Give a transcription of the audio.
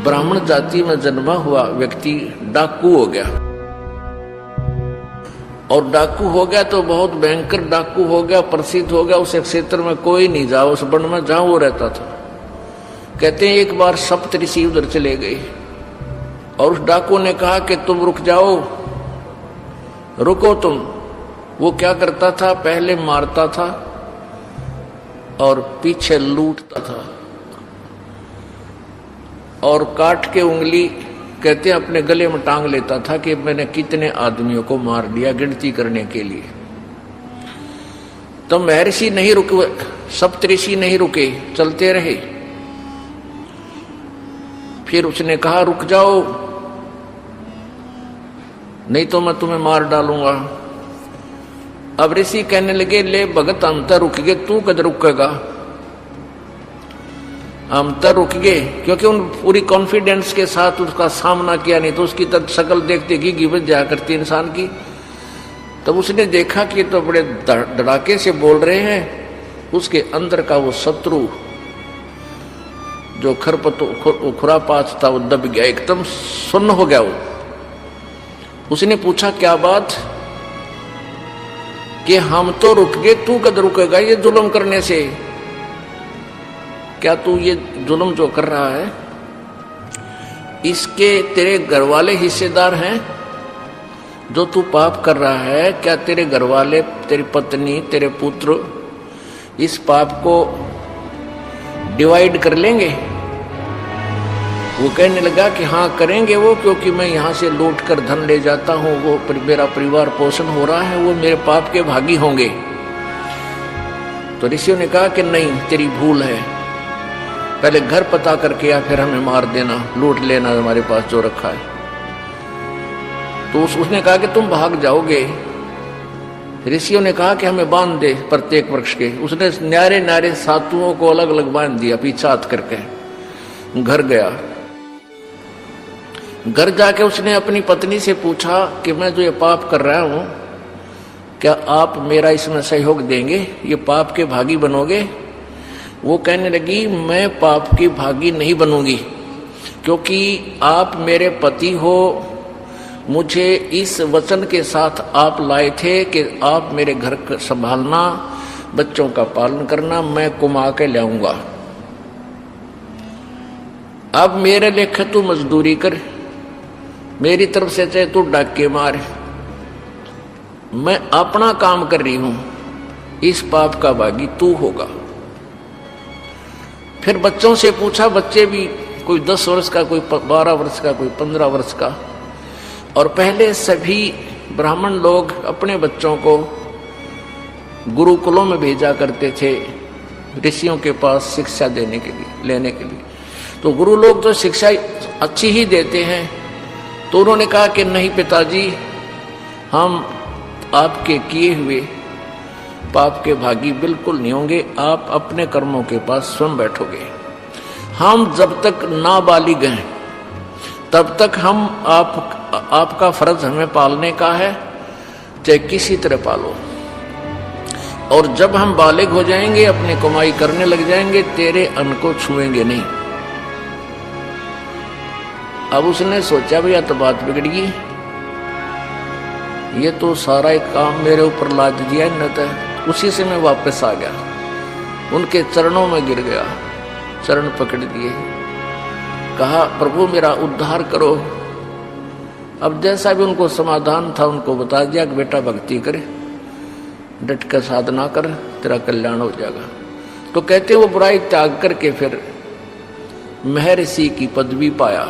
ब्राह्मण जाति में जन्मा हुआ व्यक्ति डाकू हो गया, और डाकू हो गया तो बहुत भयंकर डाकू हो गया, प्रसिद्ध हो गया। उस क्षेत्र में कोई नहीं जाओ, उस वन में जहां वो रहता था। कहते हैं एक बार सप्तऋषि उधर चले गए और उस डाकू ने कहा कि तुम रुक जाओ, रुको तुम। वो क्या करता था, पहले मारता था और पीछे लूटता था और काट के उंगली कहते हैं अपने गले में टांग लेता था कि मैंने कितने आदमियों को मार दिया, गिनती करने के लिए। तो महर्षि नहीं रुके, सप्तऋषि नहीं रुके, चलते रहे। फिर उसने कहा रुक जाओ, नहीं तो मैं तुम्हें मार डालूंगा। अब ऋषि कहने लगे ले भगत हम तो रुक गए, तू कद रुकेगा? हम तो रुक गए, क्योंकि उन पूरी कॉन्फिडेंस के साथ उसका सामना किया, नहीं तो उसकी तब शक्ल देखते कि गिबत जाया करती इंसान की। तब उसने देखा कि तो बड़े धड़ाके से बोल रहे हैं। उसके अंदर का वो शत्रु जो खुरापात था वो दब गया, एकदम सुन्न हो गया वो। उसने पूछा क्या बात, कि हम तो रुक गए, तू कद रुकेगा ये जुल्म करने से? क्या तू ये जुल्म जो कर रहा है इसके तेरे घर वाले हिस्सेदार हैं? जो तू पाप कर रहा है, क्या तेरे घर वाले, तेरी पत्नी, तेरे पुत्र इस पाप को डिवाइड कर लेंगे? वो कहने लगा कि हाँ करेंगे वो, क्योंकि मैं यहाँ से लूट कर धन ले जाता हूँ, वो मेरा परिवार पोषण हो रहा है, वो मेरे पाप के भागी होंगे। तो ऋषियों ने कहा कि नहीं, तेरी भूल है, पहले घर पता करके या फिर हमें मार देना, लूट लेना हमारे पास जो रखा है। तो उसने कहा कि तुम भाग जाओगे। ऋषियों ने कहा कि हमें बांध दे प्रत्येक वृक्ष के। उसने न्यारे न्यारे सातुओं को अलग अलग बांध दिया, पीछा हाथ करके घर गया। घर जाके उसने अपनी पत्नी से पूछा कि मैं जो ये पाप कर रहा हूं, क्या आप मेरा इसमें सहयोग देंगे, ये पाप के भागी बनोगे? वो कहने लगी मैं पाप की भागी नहीं बनूंगी, क्योंकि आप मेरे पति हो, मुझे इस वचन के साथ आप लाए थे कि आप मेरे घर संभालना, बच्चों का पालन करना, मैं कमा के लाऊंगा। अब मेरे लेखे तू मजदूरी कर, मेरी तरफ से चाहे तू डाके मार, मैं अपना काम कर रही हूं, इस पाप का भागी तू होगा। फिर बच्चों से पूछा, बच्चे भी कोई 10 वर्ष का, कोई 12 वर्ष का, कोई 15 वर्ष का। और पहले सभी ब्राह्मण लोग अपने बच्चों को गुरुकुलों में भेजा करते थे ऋषियों के पास शिक्षा देने के लिए, लेने के लिए। तो गुरु लोग तो शिक्षा अच्छी ही देते हैं। तो उन्होंने कहा कि नहीं पिताजी, हम आपके किए हुए पाप के भागी बिल्कुल नहीं होंगे, आप अपने कर्मों के पास स्वयं बैठोगे। हम जब तक नाबालिग हैं तब तक हम आपका फर्ज हमें पालने का है, चाहे किसी तरह पालो। और जब हम बालिग हो जाएंगे, अपनी कमाई करने लग जाएंगे, तेरे अन्न को छुएंगे नहीं। अब उसने सोचा भैया तो बात बिगड़ गई, ये तो सारा एक काम मेरे ऊपर लाद दिया न। तो उसी से मैं वापस आ गया, उनके चरणों में गिर गया, चरण पकड़ दिए, कहा प्रभु मेरा उद्धार करो। अब जैसा भी उनको समाधान था उनको बता दिया कि बेटा भक्ति करे, डट कर साधना कर, तेरा कल्याण हो जाएगा। तो कहते वो बुराई त्याग करके फिर महर्षि की पदवी पाया।